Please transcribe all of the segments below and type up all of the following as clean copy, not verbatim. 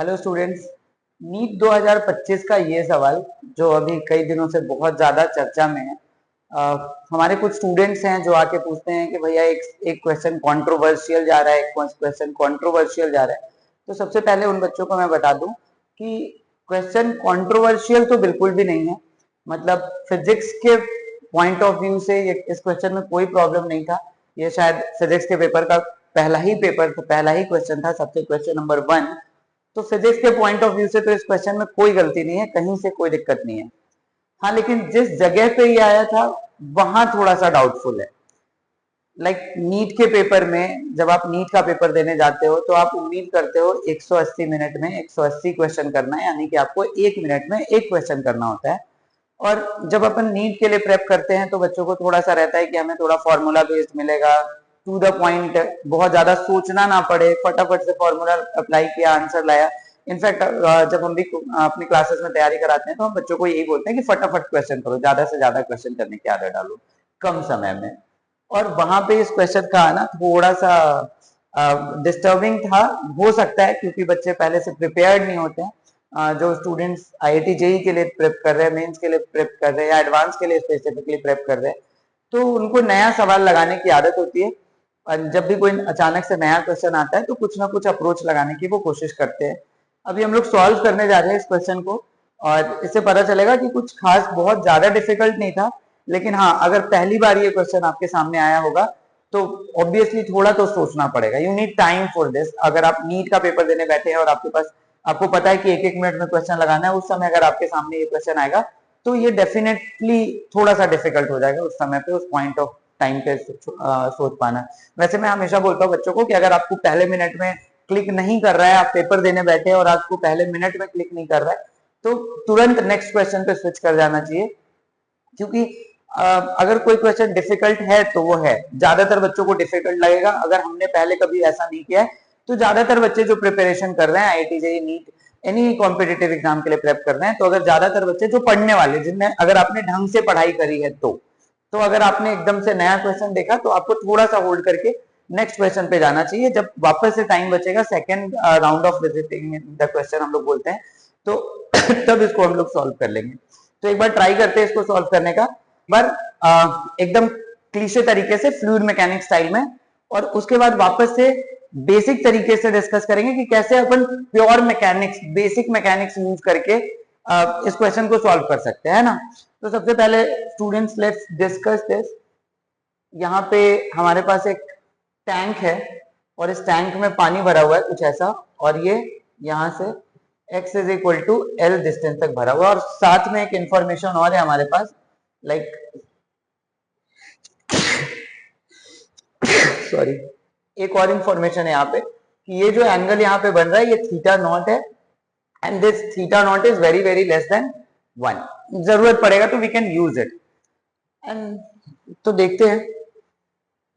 Hello students. NEET 2025 का ये सवाल जो अभी कई दिनों से बहुत ज्यादा चर्चा में है। हमारे कुछ स्टूडेंट्स हैं जो आके पूछते हैं कि भैया एक क्वेश्चन कंट्रोवर्शियल जा रहा है, एक क्वेश्चन कंट्रोवर्शियल जा रहा है। तो सबसे पहले उन बच्चों को मैं बता दूं कि क्वेश्चन कंट्रोवर्शियल तो बिल्कुल भी नहीं है। मतलब फिजिक्स के पॉइंट ऑफ व्यू से ये इस क्वेश्चन में कोई प्रॉब्लम नहीं था। ये शायद फिजिक्स के पेपर का पहला ही पेपर था, पहला ही क्वेश्चन था, सबसे क्वेश्चन नंबर 1। तो फिजिक्स के पॉइंट ऑफ व्यू से तो इस क्वेश्चन में कोई गलती नहीं है, कहीं से कोई दिक्कत नहीं है। हाँ, लेकिन जिस जगह पे ये आया था वहां थोड़ा सा डाउटफुल है। नीट के पेपर में जब आप नीट का पेपर देने जाते हो तो आप उम्मीद करते हो 180 मिनट में 180 क्वेश्चन करना है, यानी कि आपको 1 मिनट में एक क्वेश्चन करना होता है। और जब अपन नीट के लिए प्रेप करते हैं तो बच्चों को थोड़ा सा रहता है कि हमें थोड़ा फॉर्मूला बेस्ड मिलेगा, टू द पॉइंट, बहुत ज्यादा सोचना ना पड़े, फटाफट से फॉर्मूला अप्लाई किया, आंसर लाया। इनफैक्ट जब हम भी अपनी क्लासेस में तैयारी कराते हैं तो हम बच्चों को यही बोलते हैं कि फटाफट क्वेश्चन करो, ज्यादा से ज्यादा क्वेश्चन करने की आदत डालो कम समय में। और वहां पे इस क्वेश्चन का आना थोड़ा सा डिस्टर्बिंग था, हो सकता है क्योंकि बच्चे पहले से प्रिपेयर्ड नहीं होते हैं। जो स्टूडेंट्स आईआईटी जेई के लिए प्रेप कर रहे हैं, मेंस के लिए प्रेप कर रहे हैं या एडवांस के लिए स्पेसिफिकली प्रेप कर रहे हैं, तो उनको नया सवाल लगाने की आदत होती है। और जब भी कोई अचानक से नया क्वेश्चन आता है तो कुछ ना कुछ अप्रोच लगाने की वो कोशिश करते हैं। अभी हम लोग सॉल्व करने जा रहे हैं इस क्वेश्चन को, और इससे पता चलेगा कि कुछ खास बहुत ज्यादा डिफिकल्ट नहीं था। लेकिन हाँ, अगर पहली बार ये क्वेश्चन आपके सामने आया होगा तो ऑब्वियसली थोड़ा तो सोचना पड़ेगा। You need time for this. अगर आप नीट का पेपर देने बैठे हैं और आपको पता है कि 1-1 मिनट में क्वेश्चन लगाना है, उस समय अगर आपके सामने ये क्वेश्चन आएगा तो ये डेफिनेटली थोड़ा सा डिफिकल्ट हो जाएगा उस समय पे, उस पॉइंट ऑफ टाइम पे सोच पाना। वैसे मैं हमेशा बोलता हूँ बच्चों को कि अगर आपको पहले मिनट में क्लिक नहीं कर रहा है, आप पेपर देने बैठे हैं और आपको पहले मिनट में क्लिक नहीं कर रहा है, तो तुरंत नेक्स्ट क्वेश्चन पे स्विच कर जाना चाहिए। क्योंकि अगर कोई क्वेश्चन डिफिकल्ट है तो वो है, ज्यादातर बच्चों को डिफिकल्ट लगेगा। अगर हमने पहले कभी ऐसा नहीं किया है तो ज्यादातर बच्चे जो प्रिपरेशन कर रहे हैं IIT JEE NEET any competitive exam के लिए प्रेप कर रहे हैं, तो अगर ज्यादातर बच्चे जो पढ़ने वाले, जिनने अगर आपने ढंग से पढ़ाई करी है तो अगर आपने एकदम से नया क्वेश्चन देखा तो आपको थोड़ा सा होल्ड करके नेक्स्ट क्वेश्चन पे जाना चाहिए। जब वापस से टाइम बचेगा, second round of visiting the question हम लोग बोलते हैं, तो तब इसको हम लोग सॉल्व कर लेंगे। तो एक बार ट्राई करते हैं इसको सॉल्व करने का, पर एकदम क्लीशे तरीके से, फ्लूइड मैकेनिक्स स्टाइल में। और उसके बाद वापस से बेसिक तरीके से डिस्कस करेंगे कि कैसे अपन pure mechanics, basic mechanics use करके इस क्वेश्चन को सॉल्व कर सकते हैं, ना। तो सबसे पहले स्टूडेंट्स, लेट्स डिस्कस दिस। यहाँ पे हमारे पास एक टैंक है और इस टैंक में पानी भरा हुआ है कुछ ऐसा, और ये यहाँ से x is equal to L distance तक भरा हुआ है। और साथ में एक इंफॉर्मेशन और है हमारे पास, लाइक सॉरी, एक और इंफॉर्मेशन है यहाँ पे कि ये जो एंगल यहाँ पे बन रहा है ये थीटा नॉट है, and this theta naught is very very less than 1। जरूरत पड़ेगा तो we can use it. And तो देखते हैं।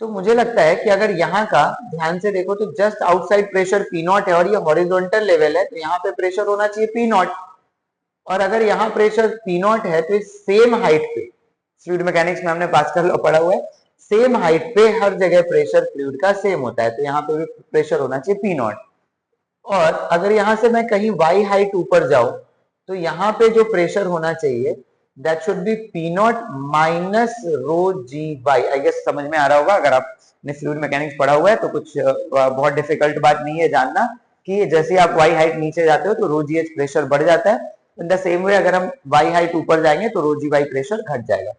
तो मुझे लगता है कि अगर यहाँ का ध्यान से देखो तो just outside pressure P not है और ये हॉरिजॉन्टल लेवल है, तो यहाँ पे प्रेशर होना चाहिए पी नॉट। और अगर यहाँ प्रेशर पी नॉट है तो इस सेम हाइट पे, फ्लूइड मैकेनिक्स में हमने पास्कल लॉ पढ़ा हुआ है, सेम हाइट पे हर जगह प्रेशर फ्लूइड का सेम होता है, तो यहाँ पे भी प्रेशर होना चाहिए पी नॉट। और अगर यहाँ से मैं कहीं वाई हाइट ऊपर जाऊं तो यहाँ पे जो प्रेशर होना चाहिए that should be P naught minus rho g y. I guess समझ में आ रहा होगा, अगर आपने फ्लूइड मैकेनिक्स पढ़ा हुआ है तो कुछ बहुत डिफिकल्ट बात नहीं है जानना कि जैसे आप वाई हाइट नीचे जाते हो तो रो जी एच प्रेशर बढ़ जाता है। इन द सेम वे अगर हम वाई हाइट ऊपर जाएंगे तो रो जी वाई प्रेशर घट जाएगा।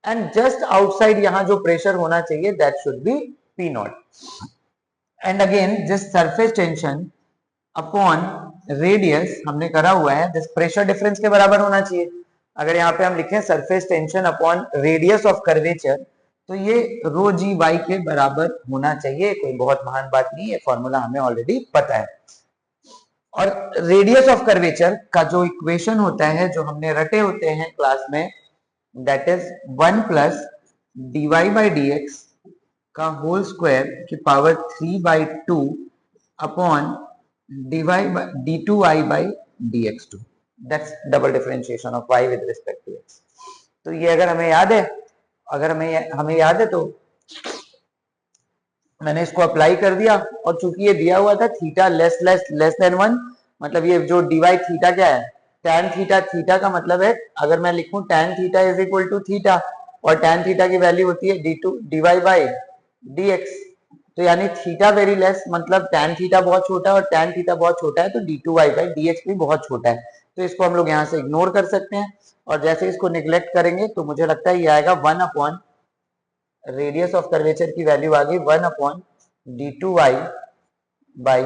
एंड जस्ट आउटसाइड यहाँ जो प्रेशर होना चाहिए that should be P not. And again जिस सरफेस टेंशन अपॉन रेडियस हमने करा हुआ है, दिस प्रेशर डिफरेंस के बराबर होना चाहिए। अगर यहाँ पे हम लिखें surface tension upon radius of curvature, तो ये रो जी वाई के बराबर होना चाहिए। कोई बहुत महान बात नहीं है, फॉर्मूला हमें ऑलरेडी पता है। और रेडियस ऑफ कर्वेचर का जो इक्वेशन होता है, जो हमने रटे होते हैं क्लास में, that is 1 plus d y by d x का होल स्क्वायर की power 3/2 upon d two y by d x two. That's double differentiation of y with respect to x. तो ये अगर हमें याद है, हमें याद है तो मैंने इसको अप्लाई कर दिया, और चूंकि ये दिया हुआ था theta less less less than 1, मतलब ये जो dy थीटा क्या है, tan थीटा, थीटा का मतलब है अगर मैं लिखूं tan theta is equal to theta, और tan थीटा की वैल्यू होती है dy बाई dx, तो यानी थीटा वेरी लेस, मतलब tan थीटा बहुत छोटा है और tan थीटा बहुत छोटा है, तो d2y बाई dx भी बहुत छोटा है, तो इसको हम लोग यहाँ से इग्नोर कर सकते हैं। और जैसे इसको निग्लेक्ट करेंगे तो मुझे लगता है ये आएगा 1 अपॉन रेडियस ऑफ कर्वेचर की वैल्यू आ गई 1 अपॉन d2y बाई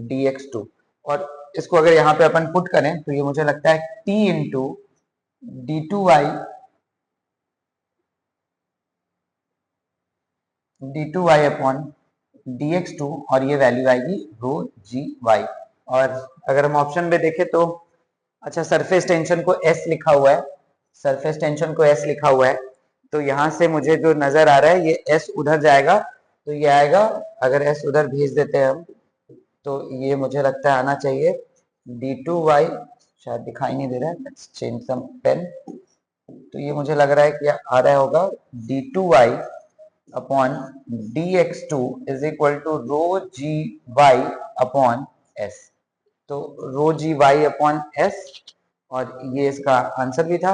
dx2, और इसको अगर यहाँ पे अपन पुट करें तो ये मुझे लगता है t into d2y upon dx2, और ये वैल्यू आएगी रो जी वाई। और अगर हम ऑप्शन में देखें तो अच्छा, सरफेस टेंशन को s लिखा हुआ है, सरफेस टेंशन को s लिखा हुआ है, तो यहाँ से मुझे जो नजर आ रहा है ये s उधर जाएगा, तो ये आएगा, अगर s उधर भेज देते हैं हम तो ये मुझे लगता है आना चाहिए d2y, शायद दिखाई नहीं दे रहा है, लेट्स चेंज सम पेन, तो ये मुझे लग रहा है कि आ रहा होगा d2y upon dx2 is equal to rho g y upon s, तो rho g y upon s, और ये इसका आंसर भी था।